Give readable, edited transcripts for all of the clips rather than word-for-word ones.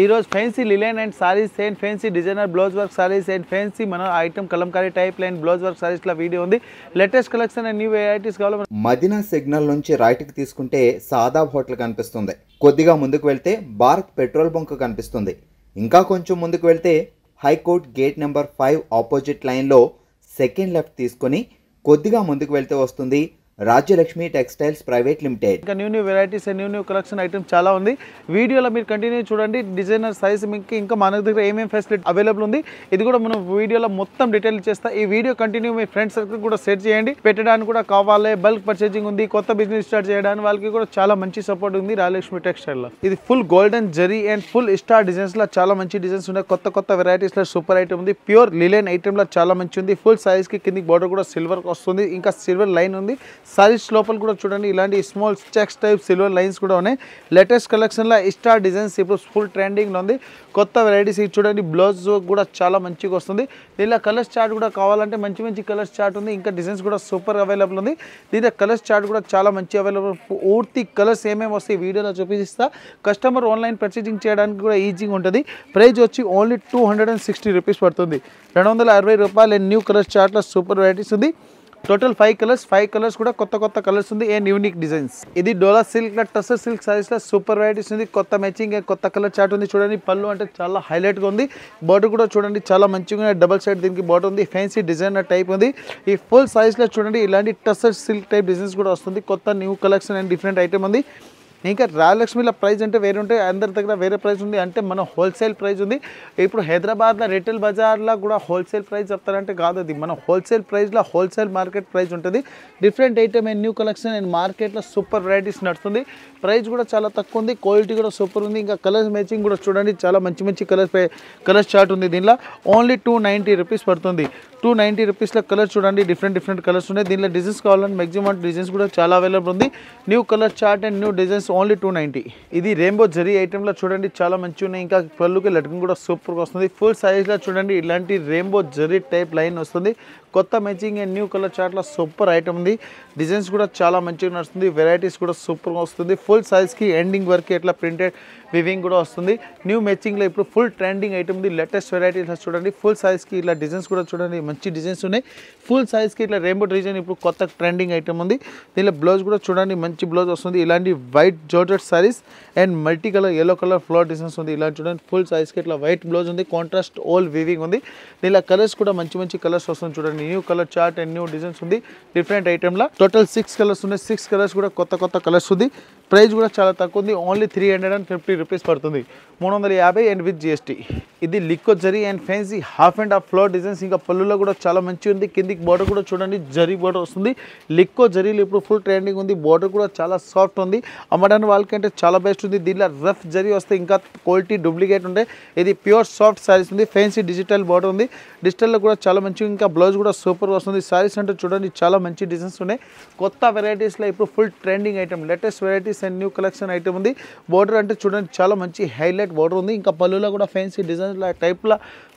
ఈ రోజు fancy linen and sarees and fancy designer blouse work sarees and fancy మన item Kalamkari type line blouse work sarees లా video ఉంది. Latest collection and new varieties కావాలి. Madina signal నుంచి right కి తీసుకుంటే సాదాబ్ హోటల్ కనిపిస్తుంది. కొద్దిగా ముందుకు వెళ్తే భారత్ పెట్రోల్ బంక్ కనిపిస్తుంది. ఇంకా కొంచెం ముందుకు వెళ్తే హైకోర్ట్ గేట్ నెంబర్ 5 ఆపోజిట్ లైన్లో సెకండ్ లెఫ్ట్ తీసుకొని కొద్దిగా ముందుకు వెళ్తే వస్తుంది రాజ్యలక్ష్మి టెక్స్టైల్స్ ప్రైవేట్ లిమిటెడ్. ఇంకా new varieties and new collection items చాలా ఉంది. వీడియోలో మీరు కంటిన్యూ చూడండి. డిజైనర్ సైజ్ మీకు ఇంకా మన దగ్గర ఏమేమి ఫెసిలిటీ అవైలబుల్ ఉంది ఇది కూడా మనం వీడియోలో మొత్తం డీటెయిల్ చేస్తా. ఈ వీడియో కంటిన్యూ మీ ఫ్రెండ్స్ సర్కిల్ కూడా షేర్ చేయండి. పెట్టడానికి కూడా కావాలి. బల్క్ పర్చేజింగ్ ఉంది, కొత్త బిజినెస్ స్టార్ట్ చేయడానికి వాళ్ళకి కూడా చాలా మంచి సపోర్ట్ ఉంది రాజ్యలక్ష్మి టెక్స్టైల్ లో. ఇది full golden zari and full star designs లో చాలా మంచి డిజైన్స్ ఉన్నాయి. కొత్త వెరైటీస్ లో సూపర్ ఐటమ్ ఉంది. ప్యూర్ లిలెన్ ఐటమ్ లో చాలా మంచి ఉంది. ఫుల్ సైజ్ కి కింది బోర్డర్ కూడా సిల్వర్ వస్తుంది. ఇంకా సిల్వర్ లైన్ ఉంది. సారీస్ లోపల కూడా చూడండి ఇలాంటి small checks type silver lines కూడా ఉన్నాయి. లేటెస్ట్ కలెక్షన్ లో స్టార్ డిజైన్స్ ఇప్పుడు ఫుల్ ట్రెండింగ్ లో ఉంది. కొత్త వెరైటీస్ చూడండి. బ్లౌజ్ కూడా చాలా మంచిగా వస్తుంది. దీనిలో కలర్స్ చార్ట్ కూడా కావాలంటే మంచి కలర్స్ చార్ట్ ఉంది. ఇంకా డిజైన్స్ కూడా సూపర్ అవైలబుల్ ఉంది. దీనిలో కలర్స్ చార్ట్ కూడా చాలా మంచి అవైలబుల్. పూర్తి కలర్స్ ఏమేమి వస్తాయి వీడియోలో చూపిస్తా. కస్టమర్ ఆన్లైన్ పర్చేజింగ్ చేయడానికి కూడా ఈజీగా ఉంటుంది. ప్రైస్ వచ్చి ఓన్లీ 260 రూపీస్ పడుతుంది. 260 రూపాయలు. న్యూ కలర్స్ చార్ట్లో సూపర్ వెరైటీస్ ఉంది. టోటల్ 5 కలర్స్ కూడా కొత్త కలర్స్ ఉంది అండ్ యూనిక్ డిజైన్స్. ఇది డోలా సిల్క్ టసర్ సిల్క్ సారీస్ లో సూపర్ వెరైటీస్ ఉంది. కొత్త మ్యాచింగ్ కొత్త కలర్ చార్ట్ ఉంది. చూడండి పళ్ళు అంటే చాలా హైలైట్ గా ఉంది. బార్డర్ కూడా చూడండి చాలా మంచిగా డబల్ సైడ్ దీనికి బార్డర్ ఉంది. ఫ్యాన్సీ డిజైనర్ టైప్ ఉంది. ఈ ఫుల్ సైజ్ లో చూడండి ఇలాంటి టసర్ సిల్క్ టైప్ డిజైన్స్ కూడా వస్తుంది. కొత్త new collection and different item ఉంది. ఇంకా రాజలక్ష్మిలో ప్రైస్ అంటే వేరే ఉంటాయి. అందరి దగ్గర వేరే ప్రైస్ ఉంది. అంటే మన హోల్సేల్ ప్రైస్ ఉంది. ఇప్పుడు హైదరాబాద్లో రిటైల్ బజార్లో కూడా హోల్సేల్ ప్రైస్ చెప్తారంటే కాదు. అది మన హోల్సేల్ ప్రైస్లో హోల్సేల్ మార్కెట్ ప్రైస్ ఉంటుంది. Different item and new collection and మార్కెట్లో సూపర్ వెరైటీస్ నడుస్తుంది. ప్రైస్ కూడా చాలా తక్కువ ఉంది. క్వాలిటీ కూడా సూపర్ ఉంది. ఇంకా కలర్స్ మ్యాచింగ్ కూడా చూడండి చాలా మంచి కలర్స్ చార్ట్ ఉంది. దీనిలో ఓన్లీ 290 రూపీస్ పడుతుంది. 290 రూపీస్లో కలర్ చూడండి. డిఫరెంట్ కలర్స్ ఉన్నాయి. దీనిలో డిజైన్స్ కావాలంటే మ్యాక్సిమం డిజైన్స్ కూడా చాలా అవైలబుల్ ఉంది. New colour chart and new designs only 290. ఇది రెయిన్బో జరీ ఐటెంలో చూడండి చాలా మంచిగా ఉన్నాయి. ఇంకా పళ్ళుకి లట్కన్ కూడా సూపర్గా వస్తుంది. ఫుల్ సైజ్లో చూడండి ఇలాంటి రెయిన్బో జరీ టైప్ లైన్ వస్తుంది. కొత్త మ్యాచింగ్ అండ్ న్యూ కలర్ చార్ట్లో సూపర్ ఐటమ్ ఉంది. డిజైన్స్ కూడా చాలా మంచిగా నడుస్తుంది. వెరైటీస్ కూడా సూపర్గా వస్తుంది. ఫుల్ సైజ్కి ఎండింగ్ వరకు ఇట్లా ప్రింటెడ్ వివింగ్ కూడా వస్తుంది. న్యూ మ్యాచింగ్లో ఇప్పుడు ఫుల్ ట్రెండింగ్ ఐటమ్ ఉంది. లేటెస్ట్ వెరైటీస్ చూడండి. ఫుల్ సైజ్కి ఇట్లా డిజైన్స్ కూడా చూడండి మంచి డిజైన్స్ ఉన్నాయి. ఫుల్ సైజ్కి ఇట్లా రెయిన్బో డిజైన్ ఇప్పుడు కొత్త ట్రెండింగ్ ఐటమ్ ఉంది. దీనిలో బ్లౌజ్ కూడా చూడండి మంచి బ్లౌజ్ వస్తుంది. ఇలాంటి white georgette sarees and multi colour yellow colour flower designs ఉంది. ఇలా చూడండి ఫుల్ సైజ్కి ఇట్లా వైట్ బ్లౌజ్ ఉంది. కాంట్రాస్ట్ ఓల్ వివింగ్ ఉంది. దీనిలో కలర్స్ కూడా మంచి కలర్స్ వస్తుంది. చూడండి new colour chart and new designs ఉంది. డిఫరెంట్ ఐటమ్లో టోటల్ 6 కలర్స్ ఉన్నాయి. 6 కలర్స్ కూడా కొత్త కలర్స్ ఉంది. ప్రైస్ కూడా చాలా తక్కువ ఉంది. ఓన్లీ 350 రూపీస్ పడుతుంది. 350 అండ్ విత్ జిఎస్టీ. ఇది liquid zari and fancy half and half floor designs. ఇంకా పళ్ళులో కూడా చాలా మంచి ఉంది. కిందికి బార్డర్ కూడా చూడండి జరీ బార్డర్ వస్తుంది. లిక్విడ్ జరీలు ఇప్పుడు ఫుల్ ట్రెండింగ్ ఉంది. బార్డర్ కూడా చాలా సాఫ్ట్ ఉంది. అమ్మడానికి వాళ్ళకంటే చాలా బెస్ట్ ఉంది. దీనిలో రఫ్ జరీ వస్తే ఇంకా క్వాలిటీ డూప్లికేట్ ఉంటే ఇది ప్యూర్ సాఫ్ట్ సారీస్ ఉంది. ఫ్యాన్సీ డిజిటల్ బార్డర్ ఉంది. డిజిటల్లో కూడా చాలా మంచిగా ఇంకా బ్లౌజ్ కూడా సూపర్ వస్తుంది. సారీస్ అంటే చూడండి చాలా మంచి డిజైన్స్ ఉన్నాయి. కొత్త వెరైటీస్లో ఇప్పుడు full trending item latest varieties and new collection item ఉంది. బార్డర్ అంటే చూడండి చాలా మంచి హైలైట్ బార్డర్ ఉంది. ఇంకా పళ్ళులో కూడా ఫ్యాన్సీ డిజైన్స్ టైప్లో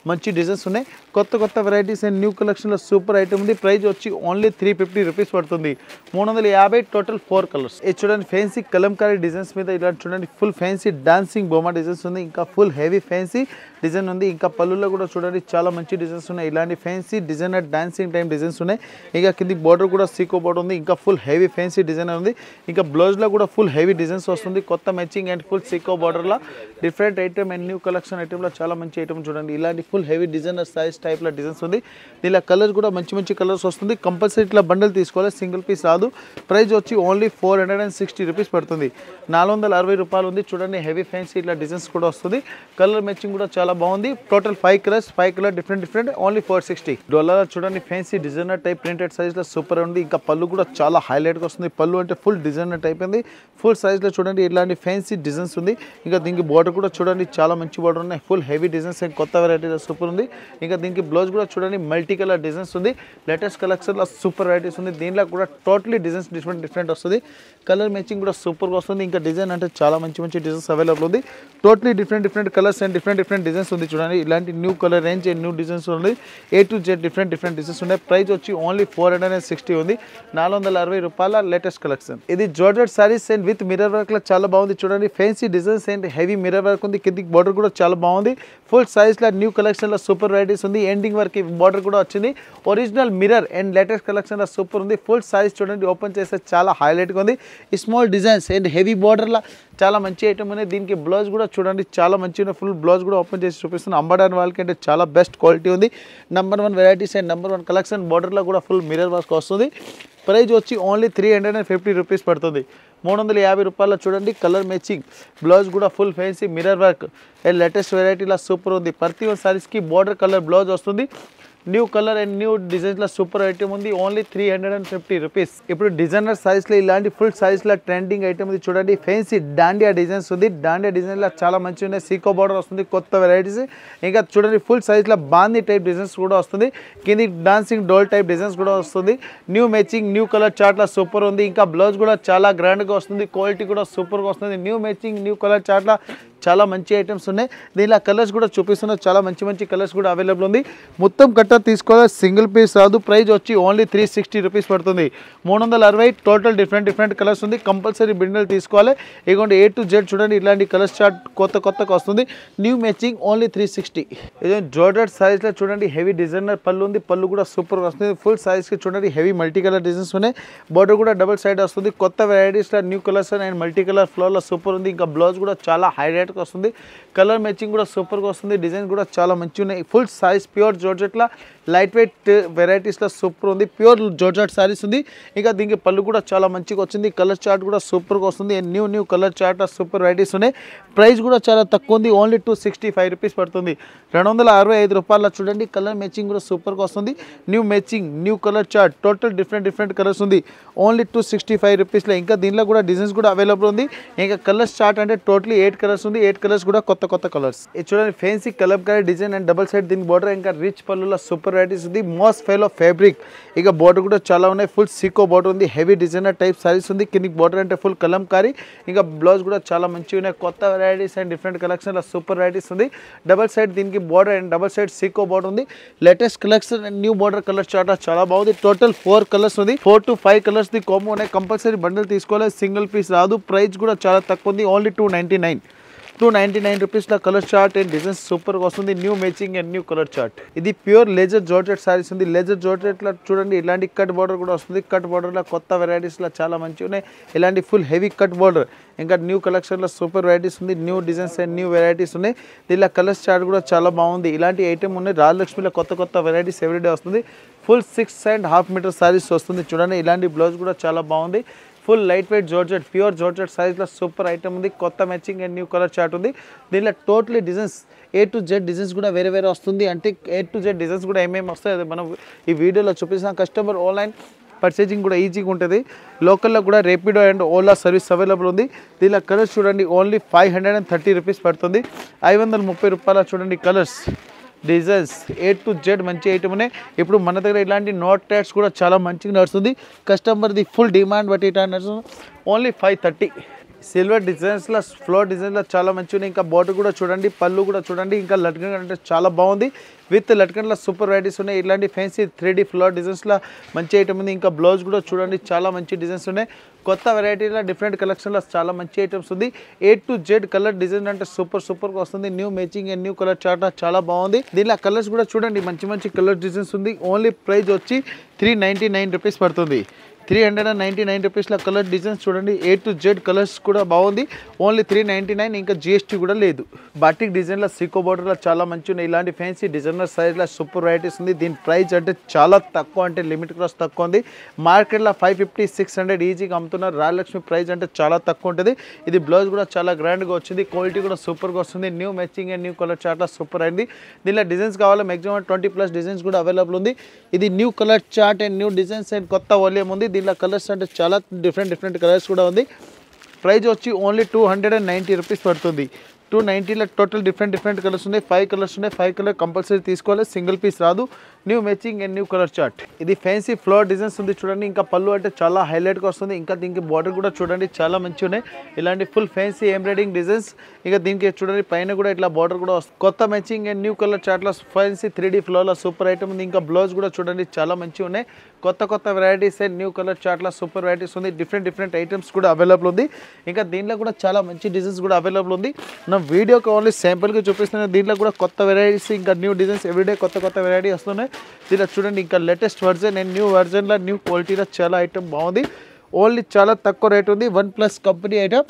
మంచి డిజైన్స్ ఉన్నాయి. కొత్త వెరైటీస్ అండ్ న్యూ కలెక్షన్లో సూపర్ ఐటమ్ ఉంది. ప్రైస్ వచ్చి ఓన్లీ 350 రూపీస్ పడుతుంది. 350 టోటల్ 4 కలర్స్. ఇది చూడండి ఫ్యాన్సీ కలంకారీ డిజైన్స్ మీద ఇలా చూడండి ఫుల్ ఫ్యాన్సీ డాన్సింగ్ బొమ్మ డిజైన్స్ ఉంది. ఇంకా ఫుల్ హెవీ ఫ్యాన్సీ డిజైన్ ఉంది. ఇంకా పళ్ళులో కూడా చూడండి చాలా మంచి డిజైన్స్ ఉన్నాయి. ఇలాంటి fancy designer dancing time designs ఉన్నాయి. ఇంకా కింది బార్డర్ కూడా సీకో బార్డర్ ఉంది. ఇంకా ఫుల్ హెవీ ఫ్యాన్సీ డిజైనర్ ఉంది. ఇంకా బ్లౌజ్లో కూడా ఫుల్ హెవీ డిజైన్స్ వస్తుంది. కొత్త మ్యాచింగ్ అండ్ ఫుల్ సీకో బార్డర్లో different item and new collection ఐటమ్లో చాలా మంచి ఐటమ్ చూడండి. ఇలాంటి ఫుల్ హెవీ డిజైనర్ సైజ్ టైప్లో డిజైన్స్ ఉంది. దీనిలో కలర్స్ కూడా మంచి కలర్స్ వస్తుంది. కంపల్సరీ ఇట్లా బండల్ తీసుకోవాలి. సింగిల్ పీస్ రాదు. ప్రైస్ వచ్చి ఓన్లీ 460 రూపీస్ పడుతుంది. 460 రూపాయలు ఉంది. చూడండి హెవీ ఫ్యాన్సీ ఇట్లా డిజైన్స్ కూడా వస్తుంది. కలర్ మ్యాచింగ్ కూడా చాలా బాగుంది. Total 5 colour different only 460. డోలాలో చూడండి ఫ్యాన్సీ డిజైనర్ టైప్ ప్రింటెడ్ సైజ్లో సూపర్ ఉంది. ఇంకా పళ్ళు కూడా చాలా హైలైట్గా వస్తుంది. పళ్ళు అంటే ఫుల్ డిజైనర్ టైప్ ఉంది. ఫుల్ సైజ్లో చూడండి ఇలాంటి ఫ్యాన్సీ డిజైన్స్ ఉంది. ఇంకా దీనికి బార్డర్ కూడా చూడండి చాలా మంచి బార్డర్ ఉన్నాయి. ఫుల్ హెవీ డిజైన్స్ అండ్ కొత్త వెరైటీస్ చాలా సూపర్ ఉంది. ఇంకా దీనికి బ్లౌజ్ కూడా చూడండి మల్టీ కలర్ డిజైన్స్ ఉంది. లేటెస్ట్ కలెక్షన్లో సూపర్ వెరైటీస్ ఉంది. దీనిలో కూడా టోటలీ డిజైన్స్ డిఫరెంట్ వస్తుంది. కలర్ మ్యాచింగ్ కూడా సూపర్గా వస్తుంది. ఇంకా డిజైన్ అంటే చాలా మంచి డిజైన్స్ అవైలబుల్ ఉంది. Totally different colours and different designs ఉంది. చూడండి ఇలాంటి new colour range and new designs ఉంది. A to Z different designs ఉన్నాయి. ప్రైస్ వచ్చి ఓన్లీ 460 ఉంది. 460 రూపాయల లేటెస్ట్ కలెక్షన్. ఇది georgette sarees and with mirror work లో చాలా బాగుంది. చూడండి fancy designs and heavy mirror work ఉంది. కిందికి బార్డర్ కూడా చాలా బాగుంది. ఫుల్ సైజ్ లో న్యూ కలెక్షన్ లో సూపర్ వెరైటీస్ ఉంది. ఎండింగ్ వరకు బార్డర్ కూడా వచ్చింది. Original mirror and latest collection లో సూపర్ ఉంది. ఫుల్ సైజ్ చూడండి ఓపెన్ చేస్తే చాలా హైలైట్ గా ఉంది. Small designs and heavy border లా చాలా మంచి ఐటమ్ ఉంది. దీనికి బ్లౌజ్ కూడా చూడండి చాలా మంచిగా ఫుల్ బ్లౌజ్ కూడా ఓపెన్ చేసి చూపిస్తున్నాను. అంబడాన్ వాళ్ళకి అంటే చాలా బెస్ట్ క్వాలిటీ ఉంది. Number 1 varieties and number 1 collection. బార్డర్లో కూడా ఫుల్ మిర్రర్ వర్క్ వస్తుంది. ప్రైస్ వచ్చి ఓన్లీ 350 రూపీస్ పడుతుంది. 350 రూపాయల చూడండి కలర్ మ్యాచింగ్ బ్లౌజ్ కూడా full fancy mirror work and latest వెరైటీలా సూపర్ ఉంది. ప్రతి ఒక్క సారీస్కి బార్డర్ కలర్ బ్లౌజ్ వస్తుంది. న్యూ కలర్ అండ్ న్యూ డిజైన్స్లో సూపర్ ఐటమ్ ఉంది. Only 350 rupees. ఇప్పుడు డిజైనర్ సైజ్లో ఇలాంటి ఫుల్ సైజ్లో ట్రెండింగ్ ఐటమ్ ఉంది. చూడండి ఫ్యాన్సీ డాండియా డిజైన్స్ ఉంది. డాండియా డిజైన్లో చాలా మంచిగా ఉన్నాయి. సీకో బార్డర్ వస్తుంది. కొత్త వెరైటీస్. ఇంకా చూడండి ఫుల్ సైజ్లో బాందీ టైప్ డిజైన్స్ కూడా వస్తుంది. కింది డాన్సింగ్ డోల్ టైప్ డిజైన్స్ కూడా వస్తుంది. న్యూ మ్యాచింగ్ న్యూ కలర్ చార్ట్లో సూపర్ ఉంది. ఇంకా బ్లౌజ్ కూడా చాలా గ్రాండ్గా వస్తుంది. క్వాలిటీ కూడా సూపర్గా వస్తుంది. న్యూ మ్యాచింగ్ న్యూ కలర్ చార్ట్లో చాలా మంచి ఐటమ్స్ ఉన్నాయి. దీనిలో కలర్స్ కూడా చూపిస్తున్నారు. చాలా మంచి కలర్స్ కూడా అవైలబుల్ ఉంది. మొత్తం కట్ట తీసుకోవాలి, సింగిల్ పీస్ రాదు. ప్రైస్ వచ్చి ఓన్లీ 360 రూపీస్ పడుతుంది. 360 టోటల్ డిఫరెంట్ కలర్స్ ఉంది. కంపల్సరీ బిండల్ తీసుకోవాలి. ఇదిగోండి A to Z చూడండి ఇలాంటి కలర్స్ చార్ట్ కొత్తగా వస్తుంది. New matching only 360. ఇదే జార్జెట్ సైజ్లో చూడండి హెవీ డిజైనర్ పళ్ళు ఉంది. పళ్ళు కూడా సూపర్గా వస్తుంది. ఫుల్ సైజ్కి చూడండి హెవీ మల్టీ కలర్ డిజైన్స్ ఉన్నాయి. బార్డర్ కూడా డబుల్ సైడ్ వస్తుంది. కొత్త వెరైటీస్లో new colours and multi colour ఫ్లోర్లో సూపర్ ఉంది. ఇంకా బ్లౌజ్ కూడా చాలా హైలైట్ వస్తుంది. కలర్ మ్యాచింగ్ కూడా సూపర్గా వస్తుంది. డిజైన్ కూడా చాలా మంచిగా ఉన్నాయి. ఫుల్ సైజ్ ప్యూర్ జార్జెట్లో లైట్ వెయిట్ వెరైటీస్లో సూపర్ ఉంది. ప్యూర్ జార్జెట్ సారీస్ ఉంది. ఇంకా దీనికి పళ్ళు కూడా చాలా మంచిగా వచ్చింది. కలర్ చార్ట్ కూడా సూపర్గా వస్తుంది. New colour chart super varieties ఉన్నాయి. ప్రైస్ కూడా చాలా తక్కువ ఉంది. ఓన్లీ 265 రూపీస్ పడుతుంది. 265 రూపాయల చూడండి కలర్ మ్యాచింగ్ కూడా సూపర్గా వస్తుంది. New matching new colour chart total different colours ఉంది. ఓన్లీ 265 రూపీస్లో. ఇంకా దీనిలో కూడా డిజైన్స్ కూడా అవైలబుల్ ఉంది. ఇంకా కలర్స్ చార్ట్ అంటే టోటలీ 8 కలర్స్ ఉంది. 8 కలర్స్ కూడా కొత్త కలర్స్. ఇది చూడండి fancy colour design and double side దీని బార్డర్ ఇంకా రిచ్ పళ్ళులో సూపర్ వెరైటీస్ ఉంది. Most fellow fabric. ఇక బార్డర్ కూడా చాలా ఉన్నాయి. ఫుల్ సీకో బార్డర్ ఉంది. హెవీ డిజైనర్ టైప్ సారీస్ ఉంది. కిందికి బార్డర్ అంటే ఫుల్ కలంకారీ. ఇంకా బ్లౌజ్ కూడా చాలా మంచిగా ఉన్నాయి. కొత్త వెరైటీస్ అండ్ డిఫరెంట్ కలెక్షన్లో సూపర్ వెరైటీస్ ఉంది. డబల్ సైడ్ దీనికి బార్డర్ అండ్ డబల్ సైడ్ సీకో బార్డర్ ఉంది. Latest collection and new border colour chart చాలా బాగుంది. టోటల్ 4 కలర్స్ ఉంది. 4 to 5 కలర్స్ ది కాంబో ఉన్నాయి. కంపల్సరీ బండిల్ తీసుకోవాలి. సింగిల్ పీస్ రాదు. ప్రైస్ కూడా చాలా తక్కువ ఉంది. ఓన్లీ 299 రూపీస్లో కలర్ చార్ట్ అండ్ డిజైన్స్ సూపర్గా వస్తుంది. New matching and new colour chart. ఇది ప్యూర్ లేజర్ జార్జెట్ సారీస్ ఉంది. లేజర్ జార్జెట్లో చూడండి ఇలాంటి కట్ బార్డర్ కూడా వస్తుంది. కట్ బార్డర్లో కొత్త వెరైటీస్లో చాలా మంచిగా ఉన్నాయి. ఇలాంటి ఫుల్ హెవీ కట్ బార్డర్ ఇంకా న్యూ కలెక్షన్లో సూపర్ వెరైటీస్ ఉంది. New designs and new varieties ఉన్నాయి. దీనిలో కలర్స్ చార్ట్ కూడా చాలా బాగుంది. ఇలాంటి ఐటమ్ ఉన్నాయి. రాజలక్ష్మిలో కొత్త వెరైటీస్ ఎవ్రీడే వస్తుంది. ఫుల్ 6.5 మీటర్ సారీస్ వస్తుంది. చూడండి ఇలాంటి బ్లౌజ్ కూడా చాలా బాగుంది. Full light weight georgette pure georgette సైజ్లో సూపర్ ఐటమ్ ఉంది. కొత్త matching and new colour chart ఉంది. దీనిలో totally designs A to Z designs కూడా వేరే వస్తుంది. అంటే A to Z డిజైన్స్ కూడా ఏమేమి వస్తాయి అది మనం ఈ వీడియోలో చూపిస్తాం. కస్టమర్ ఆన్లైన్ పర్చేజింగ్ కూడా ఈజీగా ఉంటుంది. లోకల్లో కూడా Rapido and Ola service available ఉంది. దీనిలో కలర్స్ చూడండి ఓన్లీ 530 రూపీస్ పడుతుంది. 530 రూపాయల చూడండి colours designs A to Z మంచి ఐటమ్ ఉన్నాయి. ఇప్పుడు మన దగ్గర ఇలాంటి నోట్ ట్యాట్స్ కూడా చాలా మంచిగా నడుస్తుంది. కస్టమర్ది ఫుల్ డిమాండ్ బట్టి ఇట్లా నడుస్తుంది. ఓన్లీ 530. సిల్వర్ డిజైన్స్లో ఫ్లోర్ డిజైన్లో చాలా మంచిగా ఉన్నాయి. ఇంకా బార్డర్ కూడా చూడండి. పళ్ళు కూడా చూడండి. ఇంకా లట్కన్ అంటే చాలా బాగుంది. విత్ లట్కన్లో సూపర్ వెరైటీస్ ఉన్నాయి. ఇలాంటి ఫ్యాన్సీ 3D ఫ్లోర్ డిజైన్స్లో మంచి ఐటమ్ ఉంది. ఇంకా బ్లౌజ్ కూడా చూడండి చాలా మంచి డిజైన్స్ ఉన్నాయి. కొత్త వెరైటీలో డిఫరెంట్ కలెక్షన్లో చాలా మంచి ఐటమ్స్ ఉంది. A to Z colour design అంటే సూపర్గా వస్తుంది. New matching and new colour chart చాలా బాగుంది. దీనిలో కలర్స్ కూడా చూడండి మంచి కలర్ డిజైన్స్ ఉంది. ఓన్లీ ప్రైస్ వచ్చి 399 రూపీస్ పడుతుంది. 399 రూపీస్లో కలర్ డిజైన్స్ చూడండి. A to Z కలర్స్ కూడా బాగుంది. ఓన్లీ 399. ఇంకా GST కూడా లేదు. బాటిక్ డిజైన్లో సీకో బార్డర్లో చాలా మంచి ఉన్నాయి. ఇలాంటి ఫ్యాన్సీ డిజైనర్ సైజ్లో సూపర్ వెరైటీస్ ఉంది. దీని ప్రైస్ అంటే చాలా తక్కువ, అంటే లిమిట్ క్రాస్ తక్కువ ఉంది. మార్కెట్లో 550-600 ఈజీగా అమ్ముతున్నారు. రాజలక్ష్మి ప్రైస్ అంటే చాలా తక్కువ ఉంటుంది. ఇది బ్లౌజ్ కూడా చాలా గ్రాండ్గా వచ్చింది. క్వాలిటీ కూడా సూపర్గా వస్తుంది. New matching and new colour చార్ట్లో సూపర్ అయింది. దీనిలో డిజైన్స్ కావాలి మ్యాక్సిమం 20+ డిజైన్స్ కూడా అవైలబుల్ ఉంది. ఇది new colour chart and new designs and కొత్త వాల్యూమ్ ఉంది. దీనిలో కలర్స్ అంటే చాలా డిఫరెంట్ కలర్స్ కూడా ఉంది. ప్రైస్ వచ్చి ఓన్లీ 290 రూపీస్ పడుతుంది. 290లో టోటల్ డిఫరెంట్ కలర్స్ ఉన్నాయి. 5 కలర్స్ ఉన్నాయి. 5 కలర్ కంపల్సరీ తీసుకోవాలి, సింగిల్ పీస్ రాదు. New matching and new colour chart. ఇది ఫ్యాన్సీ ఫ్లోర్ డిజైన్స్ ఉంది చూడండి. ఇంకా పళ్ళు అంటే చాలా హైలైట్గా వస్తుంది. ఇంకా దీనికి బార్డర్ కూడా చూడండి చాలా మంచిగా ఉన్నాయి. ఇలాంటి ఫుల్ ఫ్యాన్సీ ఎంబ్రాయిడింగ్ డిజైన్స్. ఇంకా దీనికి చూడండి పైన కూడా ఇట్లా బార్డర్ కూడా వస్తుంది. కొత్త మ్యాచింగ్ అండ్ న్యూ కలర్ చార్ట్లో ఫ్యాన్సీ 3D ఫ్లోర్లో సూపర్ ఐటమ్ ఉంది. ఇంకా బ్లౌజ్ కూడా చూడండి చాలా మంచిగా ఉన్నాయి. కొత్త వెరైటీస్ అండ్ న్యూ కలర్ చార్ట్లో సూపర్ వెరైటీస్ ఉంది. డిఫరెంట్ ఐటమ్స్ కూడా అవైలబుల్ ఉంది. ఇంకా దీంట్లో కూడా చాలా మంచి డిజైన్స్ కూడా అవైలబుల్ ఉంది. నా వీడియోకి ఓన్లీ శాంపుల్గా చూపిస్తున్నాను. దీంట్లో కూడా కొత్త వెరైటీస్ ఇంకా న్యూ డిజైన్స్ ఎవ్రీడే కొత్త వెరైటీ వస్తున్నాయి. దీంట్లో చూడండి ఇంకా లేటెస్ట్ వర్జన్ అండ్ న్యూ వర్జన్లో న్యూ క్వాలిటీలో చాలా ఐటమ్ బాగుంది. ఓన్లీ చాలా తక్కువ రేట్ ఉంది. 1+ కంపెనీ ఐటమ్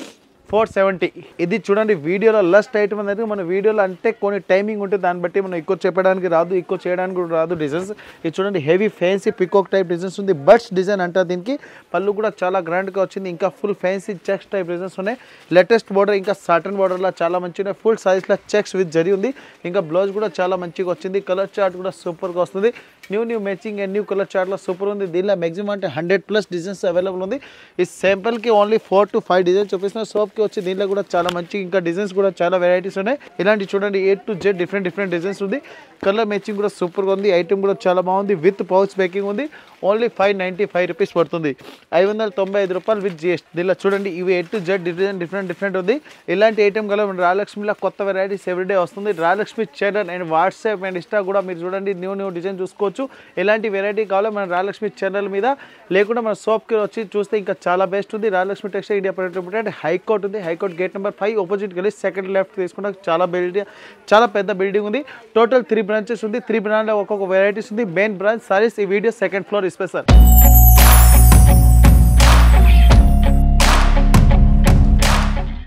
470. ఇది చూడండి వీడియోలో లాస్ట్ ఐటమ్ అనేది మన వీడియోలో అంటే కొన్ని టైమింగ్ ఉంటుంది, దాన్ని బట్టి మనం ఎక్కువ చెప్పడానికి రాదు, ఎక్కువ చేయడానికి కూడా రాదు డిజైన్స్. ఇది చూడండి heavy fancy peacock type designs ఉంది. బర్డ్స్ డిజైన్ అంటారు దీనికి. పళ్ళు కూడా చాలా గ్రాండ్గా వచ్చింది. ఇంకా full fancy checks type designs ఉన్నాయి. లేటెస్ట్ బార్డర్ ఇంకా సాటన్ బార్డర్లో చాలా మంచిగా ఉన్నాయి. ఫుల్ సైజ్లో చెక్స్ విత్ జరీ ఉంది. ఇంకా బ్లౌజ్ కూడా చాలా మంచిగా వచ్చింది. కలర్ చార్ట్ కూడా సూపర్గా వస్తుంది. New matching and new colour చార్ట్లో సూపర్ ఉంది. దీనిలో మ్యాక్సిమం అంటే 100+ డిజైన్స్ అవైలబుల్ ఉంది. ఈ శాంపుల్కి ఓన్లీ 4 to 5 డిజైన్స్ చూపిస్తున్నారు. సోప్కి వచ్చి దీంట్లో కూడా చాలా మంచి ఇంకా డిజైన్స్ కూడా చాలా వెరైటీస్ ఉన్నాయి. ఇలాంటి చూడండి A to Z different designs ఉంది. కలర్ మ్యాచింగ్ కూడా సూపర్గా ఉంది. ఐటమ్ కూడా చాలా బాగుంది. విత్ పౌచ్ ప్యాకింగ్ ఉంది. ఓన్లీ 595 రూపీస్ పడుతుంది. 595 రూపాయలు విత్ GST. దీనిలో చూడండి ఇవి A to Z design different ఉంది. ఇలాంటి ఐటమ్ కల మన రాయలక్ష్మిలో కొత్త వెరైటీస్ ఎవ్రీడే వస్తుంది. Rayalakshmi channel and WhatsApp and Insta కూడా మీరు చూడండి న్యూ డిజైన్ చూసుకోవచ్చు. ఎలాంటి వెరైటీ కావాలో మన రాయలక్ష్మి ఛానల్ మీద, లేకుండా మన షాప్కి వచ్చి చూస్తే ఇంకా చాలా బెస్ట్ ఉంది. Rayalakshmi textile India private high court ఉంది. హైకోర్ట్ గేట్ నెంబర్ 5 ఆపోజిట్ వెళ్ళి సెకండ్ లెఫ్ట్ తీసుకున్న చాలా పెద్ద బిల్డింగ్ ఉంది. టోటల్ 3 బ్రాంచెస్ ఉంది. 3 బ్రాంచ్లో ఒక్కొక్క వెరైటీస్ ఉంది. Main branch saris. ఈ వీడియో సెకండ్ ఫ్లోర్ స్పెషల్.